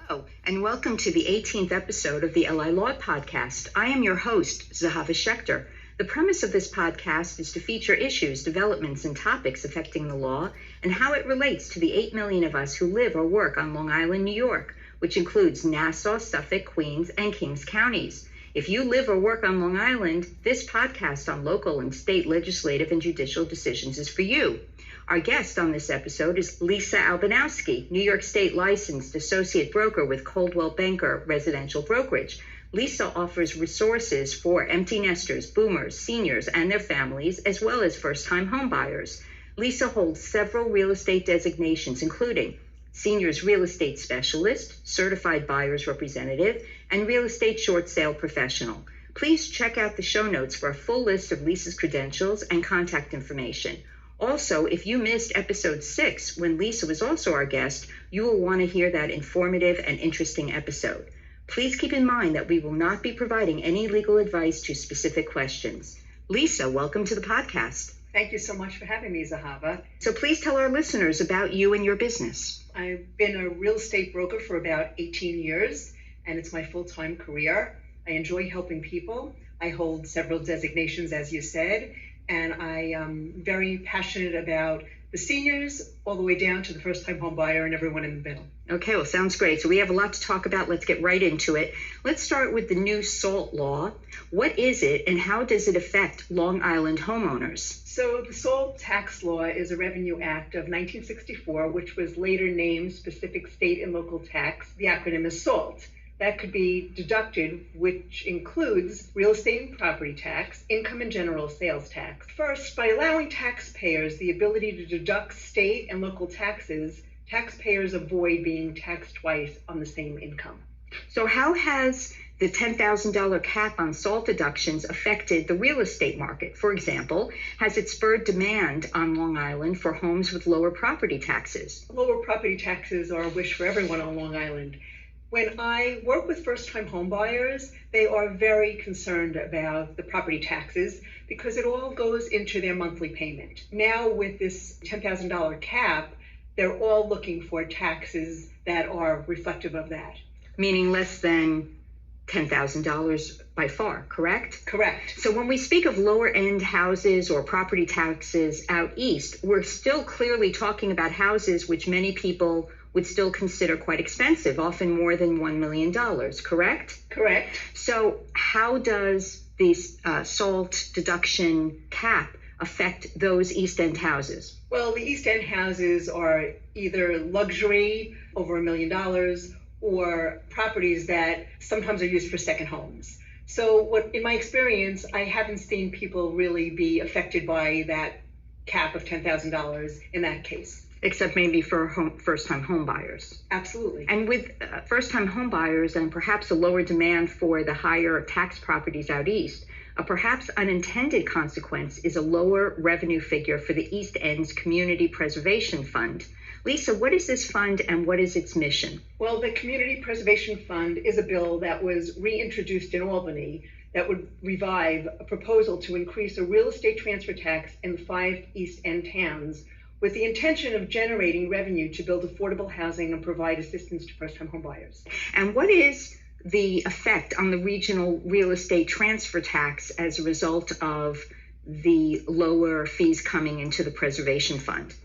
Hello, and welcome to the 18th episode of the LI Law Podcast. I am your host, Zahava Schechter. The premise of this podcast is to feature issues, developments, and topics affecting the law and how it relates to the 8 million of us who live or work on Long Island, New York, which includes Nassau, Suffolk, Queens, and Kings counties. If you live or work on Long Island, this podcast on local and state legislative and judicial decisions is for you. Our guest on this episode is Lisa Albinowski, New York State licensed associate broker with Coldwell Banker Residential Brokerage. Lisa offers resources for empty nesters, boomers, seniors, and their families, as well as first-time home buyers. Lisa holds several real estate designations, including Seniors Real Estate Specialist, Certified Buyer's Representative, and Real Estate Short Sale Professional. Please check out the show notes for a full list of Lisa's credentials and contact information. Also, if you missed episode 6, when Lisa was also our guest, you will want to hear that informative and interesting episode. Please keep in mind that we will not be providing any legal advice to specific questions. Lisa, welcome to the podcast. Thank you so much for having me, Zahava. So please tell our listeners about you and your business. I've been a real estate broker for about 18 years, and it's my full-time career. I enjoy helping people. I hold several designations, as you said, and I am very passionate about the seniors all the way down to the first-time home buyer and everyone in the middle. Okay, well, sounds great. So we have a lot to talk about. Let's get right into it. Let's start with the new SALT law. What is it and how does it affect Long Island homeowners? So the SALT tax law is a Revenue Act of 1964, which was later named Specific State and Local Tax. The acronym is SALT. That could be deducted, which includes real estate and property tax, income and general sales tax. First, by allowing taxpayers the ability to deduct state and local taxes, taxpayers avoid being taxed twice on the same income. So how has the $10,000 cap on SALT deductions affected the real estate market? For example, has it spurred demand on Long Island for homes with lower property taxes? Lower property taxes are a wish for everyone on Long Island. When I work with first-time home buyers, they are very concerned about the property taxes because it all goes into their monthly payment. Now with this $10,000 cap, they're all looking for taxes that are reflective of that. Meaning less than $10,000 by far, correct? Correct. So when we speak of lower-end houses or property taxes out east, we're still clearly talking about houses which many people would still consider quite expensive, often more than $1 million, correct? Correct. So how does this SALT deduction cap affect those East End houses? Well, the East End houses are either luxury, over $1 million, or properties that sometimes are used for second homes. So in my experience, I haven't seen people really be affected by that cap of $10,000 in that case. Except maybe for first-time home buyers. Absolutely. And with first-time home buyers and perhaps a lower demand for the higher tax properties out east, a perhaps unintended consequence is a lower revenue figure for the East End's Community Preservation Fund. Lisa, what is this fund and what is its mission? Well, the Community Preservation Fund is a bill that was reintroduced in Albany that would revive a proposal to increase a real estate transfer tax in the 5 East End towns with the intention of generating revenue to build affordable housing and provide assistance to first-time home buyers. And what is the effect on the regional real estate transfer tax as a result of the lower fees coming into the preservation fund?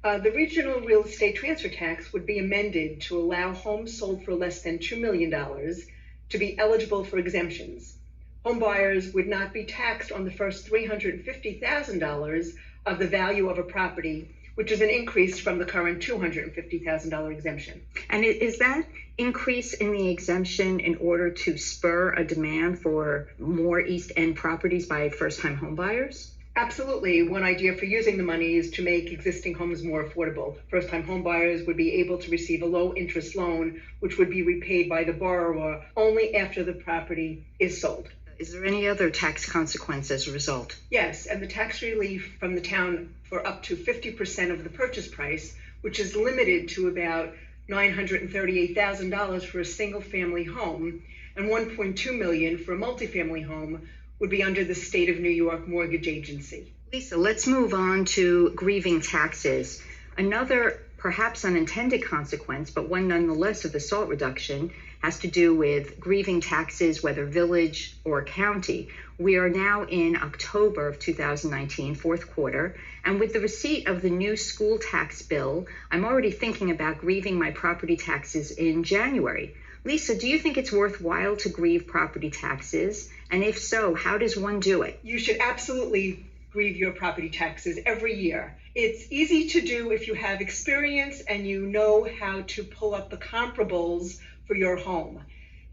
The regional real estate transfer tax would be amended to allow homes sold for less than $2 million to be eligible for exemptions. Home buyers would not be taxed on the first $350,000 of the value of a property, which is an increase from the current $250,000 exemption. And is that increase in the exemption in order to spur a demand for more East End properties by first-time home buyers? Absolutely. One idea for using the money is to make existing homes more affordable. First-time home buyers would be able to receive a low-interest loan, which would be repaid by the borrower only after the property is sold. Is there any other tax consequence as a result? Yes, and the tax relief from the town for up to 50% of the purchase price, which is limited to about $938,000 for a single-family home and $1.2 million for a multifamily home, would be under the State of New York Mortgage Agency. Lisa, let's move on to grieving taxes. Another perhaps unintended consequence, but one nonetheless of the SALT reduction, has to do with grieving taxes, whether village or county. We are now in October of 2019, fourth quarter, and with the receipt of the new school tax bill, I'm already thinking about grieving my property taxes in January. Lisa, do you think it's worthwhile to grieve property taxes? And if so, how does one do it? You should absolutely grieve your property taxes every year. It's easy to do if you have experience and you know how to pull up the comparables for your home.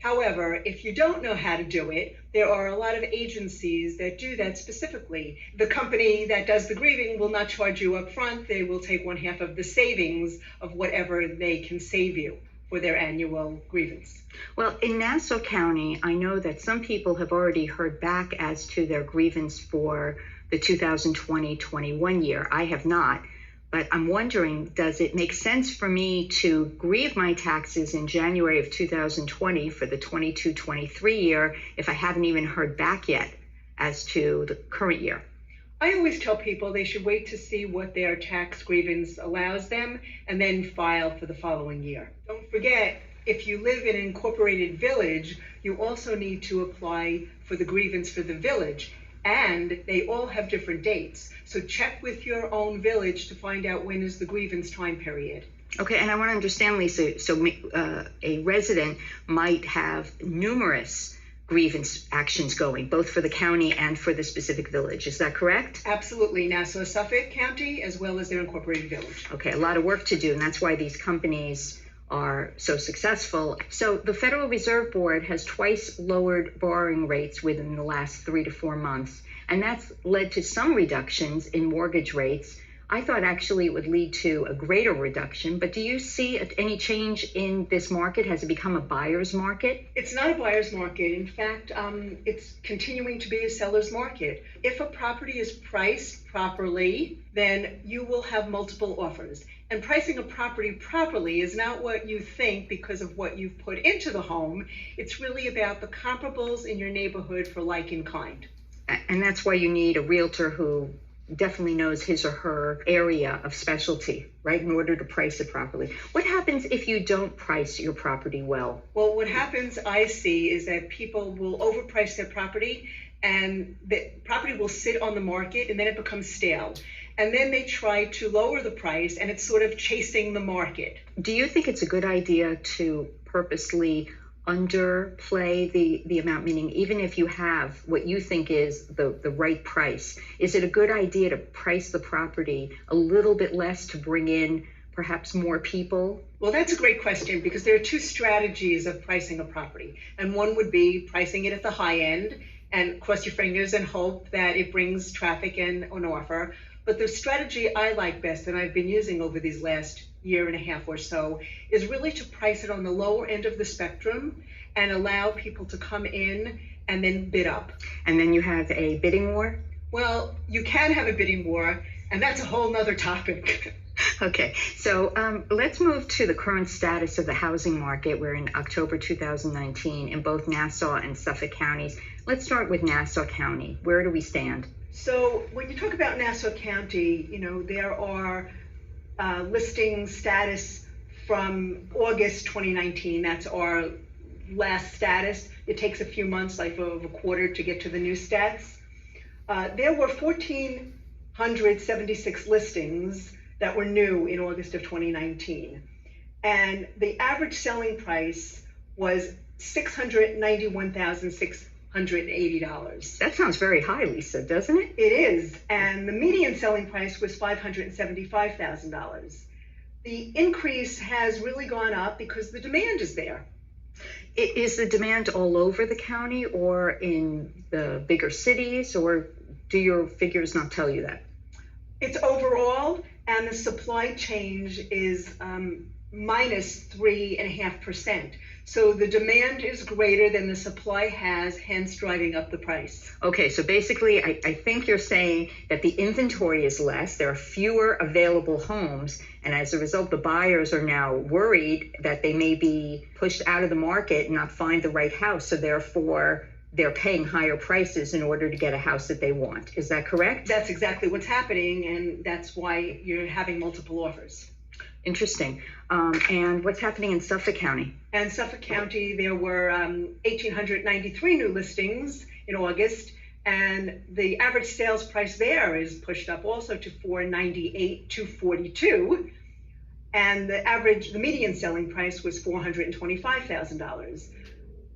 However, if you don't know how to do it, there are a lot of agencies that do that specifically. The company that does the grieving will not charge you up front. They will take 1/2 of the savings of whatever they can save you for their annual grievance. Well, in Nassau County, I know that some people have already heard back as to their grievance for the 2020-21 year. I have not. But I'm wondering, does it make sense for me to grieve my taxes in January of 2020 for the 22-23 year if I haven't even heard back yet as to the current year? I always tell people they should wait to see what their tax grievance allows them and then file for the following year. Don't forget, if you live in an incorporated village, you also need to apply for the grievance for the village. And they all have different dates. So check with your own village to find out when is the grievance time period. Okay, and I want to understand, Lisa, so a resident might have numerous grievance actions going, both for the county and for the specific village. Is that correct? Absolutely. Nassau, Suffolk County, as well as their incorporated village. Okay, a lot of work to do, and that's why these companies are so successful. So the Federal Reserve Board has twice lowered borrowing rates within the last 3 to 4 months, and that's led to some reductions in mortgage rates. I thought actually it would lead to a greater reduction, but do you see any change in this market? Has it become a buyer's market? It's not a buyer's market. In fact, it's continuing to be a seller's market. If a property is priced properly, then you will have multiple offers. And pricing a property properly is not what you think because of what you've put into the home. It's really about the comparables in your neighborhood for like and kind. And that's why you need a realtor who definitely knows his or her area of specialty, right, in order to price it properly. What happens if you don't price your property well? Well, what happens, I see, is that people will overprice their property and the property will sit on the market and then it becomes stale. And then they try to lower the price and it's sort of chasing the market. Do you think it's a good idea to purposely underplay the amount, meaning even if you have what you think is the right price, is it a good idea to price the property a little bit less to bring in perhaps more people? Well, that's a great question because there are two strategies of pricing a property. And one would be pricing it at the high end and cross your fingers and hope that it brings traffic and an offer. But the strategy I like best and I've been using over these last year and a half or so is really to price it on the lower end of the spectrum and allow people to come in and then bid up. And then you have a bidding war? Well, you can have a bidding war, and that's a whole nother topic. Okay, so let's move to the current status of the housing market. We're in October 2019 in both Nassau and Suffolk counties. Let's start with Nassau County. Where do we stand? So when you talk about Nassau County, there are listing status from August 2019. That's our last status. It takes a few months, like of a quarter, to get to the new stats. There were 1,476 listings that were new in August of 2019. And the average selling price was $691,680. That sounds very high, Lisa, doesn't it? It is. And the median selling price was $575,000. The increase has really gone up because the demand is there. Is the demand all over the county or in the bigger cities, or do your figures not tell you that? It's overall, and the supply change is minus 3.5%. So the demand is greater than the supply has, hence driving up the price. Okay, so basically I think you're saying that the inventory is less, there are fewer available homes, and as a result the buyers are now worried that they may be pushed out of the market and not find the right house, so therefore they're paying higher prices in order to get a house that they want. Is that correct? That's exactly what's happening, and that's why you're having multiple offers. Interesting. And what's happening in Suffolk County? And Suffolk County, there were 1,893 new listings in August, and the average sales price there is pushed up also to $498 to $442, and the median selling price was $425,000,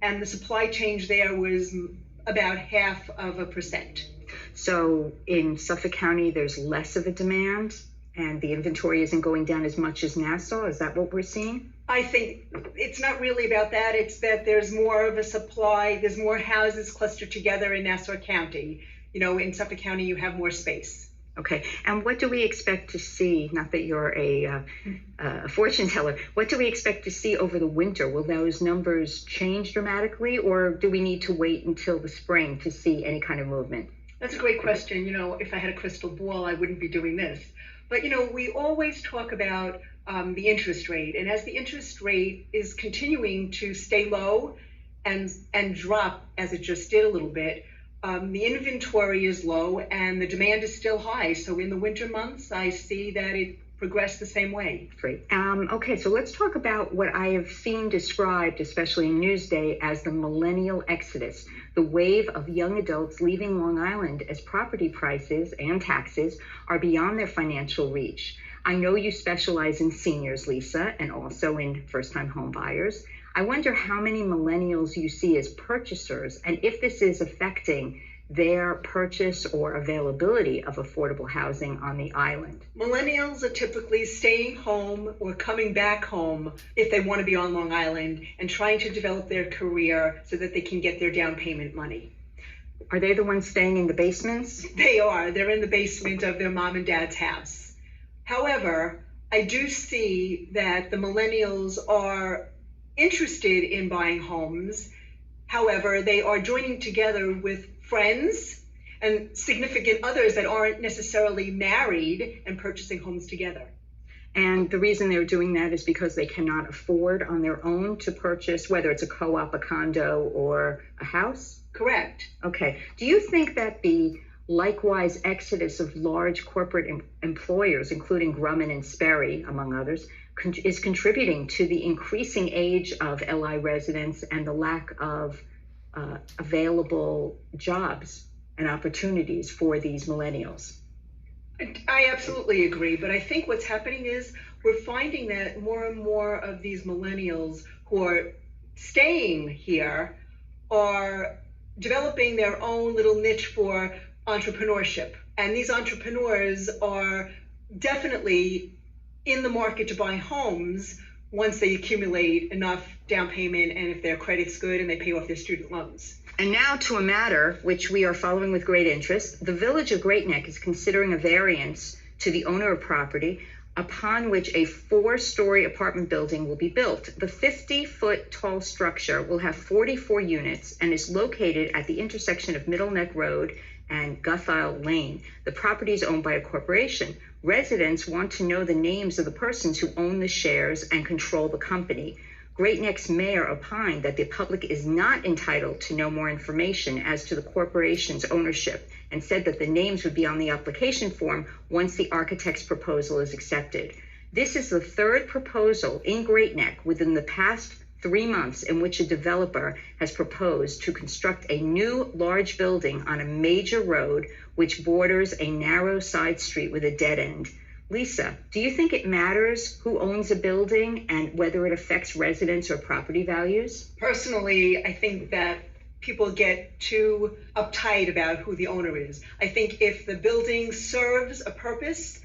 and the supply change there was about 0.5%. So in Suffolk County, there's less of a demand, and the inventory isn't going down as much as Nassau. Is that what we're seeing? I think it's not really about that. It's that there's more of a supply. There's more houses clustered together in Nassau County. In Suffolk County, you have more space. Okay. And what do we expect to see, not that you're a fortune teller, what do we expect to see over the winter? Will those numbers change dramatically, or do we need to wait until the spring to see any kind of movement? That's a great question. If I had a crystal ball, I wouldn't be doing this. But, we always talk about the interest rate. And as the interest rate is continuing to stay low and drop, as it just did a little bit, the inventory is low and the demand is still high. So in the winter months, I see that it progressed the same way. Great. Okay, so let's talk about what I have seen described, especially in Newsday, as the millennial exodus, the wave of young adults leaving Long Island as property prices and taxes are beyond their financial reach. I know you specialize in seniors, Lisa, and also in first-time home buyers. I wonder how many millennials you see as purchasers, and if this is affecting their purchase or availability of affordable housing on the island. Millennials are typically staying home or coming back home if they want to be on Long Island and trying to develop their career so that they can get their down payment money. Are they the ones staying in the basements? They are. They're in the basement of their mom and dad's house. However, I do see that the millennials are interested in buying homes. However, they are joining together with friends and significant others that aren't necessarily married and purchasing homes together. And the reason they're doing that is because they cannot afford on their own to purchase, whether it's a co-op, a condo, or a house? Correct. Okay. Do you think that the likewise exodus of large corporate employers, including Grumman and Sperry, among others, is contributing to the increasing age of LI residents and the lack of available jobs and opportunities for these millennials? I absolutely agree, but I think what's happening is we're finding that more and more of these millennials who are staying here are developing their own little niche for entrepreneurship. And these entrepreneurs are definitely in the market to buy homes once they accumulate enough down payment and if their credit's good and they pay off their student loans. And now to a matter which we are following with great interest. The Village of Great Neck is considering a variance to the owner of property upon which a 4-story apartment building will be built. The 50-foot tall structure will have 44 units and is located at the intersection of Middle Neck Road and Guthisle Lane. The property is owned by a corporation. Residents want to know the names of the persons who own the shares and control the company. Great Neck's mayor opined that the public is not entitled to know more information as to the corporation's ownership and said that the names would be on the application form once the architect's proposal is accepted. This is the third proposal in Great Neck within the past 3 months in which a developer has proposed to construct a new large building on a major road which borders a narrow side street with a dead end. Lisa, do you think it matters who owns a building and whether it affects residents or property values? Personally, I think that people get too uptight about who the owner is. I think if the building serves a purpose,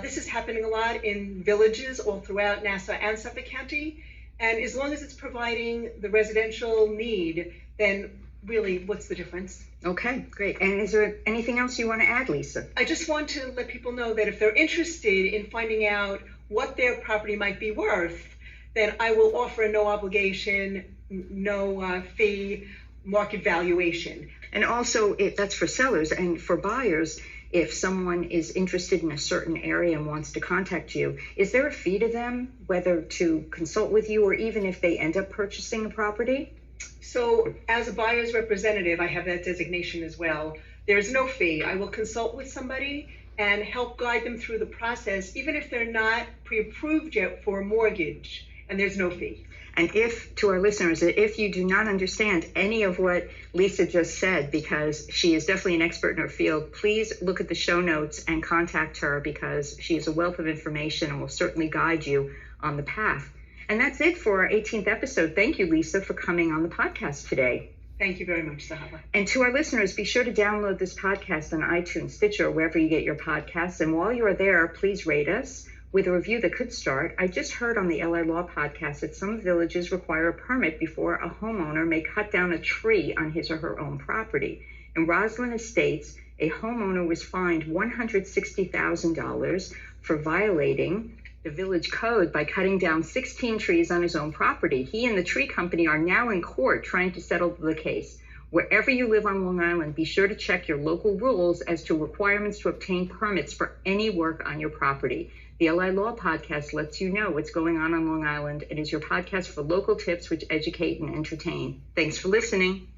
this is happening a lot in villages all throughout Nassau and Suffolk County, and as long as it's providing the residential need, then really, what's the difference? Okay, great. And is there anything else you want to add, Lisa? I just want to let people know that if they're interested in finding out what their property might be worth, then I will offer a no obligation, no fee market valuation. And also, that's for sellers, and for buyers, if someone is interested in a certain area and wants to contact you, is there a fee to them, whether to consult with you or even if they end up purchasing a property? So as a buyer's representative, I have that designation as well. There's no fee. I will consult with somebody and help guide them through the process, even if they're not pre-approved yet for a mortgage, and there's no fee. And if, to our listeners, if you do not understand any of what Lisa just said, because she is definitely an expert in her field, please look at the show notes and contact her, because she is a wealth of information and will certainly guide you on the path. And that's it for our 18th episode. Thank you, Lisa, for coming on the podcast today. Thank you very much, Zahava. And to our listeners, be sure to download this podcast on iTunes, Stitcher, wherever you get your podcasts. And while you are there, please rate us with a review that could start. I just heard on the LI Law podcast that some villages require a permit before a homeowner may cut down a tree on his or her own property. In Roslyn Estates, a homeowner was fined $160,000 for violating the village code by cutting down 16 trees on his own property. He and the tree company are now in court trying to settle the case. Wherever you live on Long Island, be sure to check your local rules as to requirements to obtain permits for any work on your property. The LI Law podcast lets you know what's going on Long Island. It is your podcast for local tips which educate and entertain. Thanks for listening.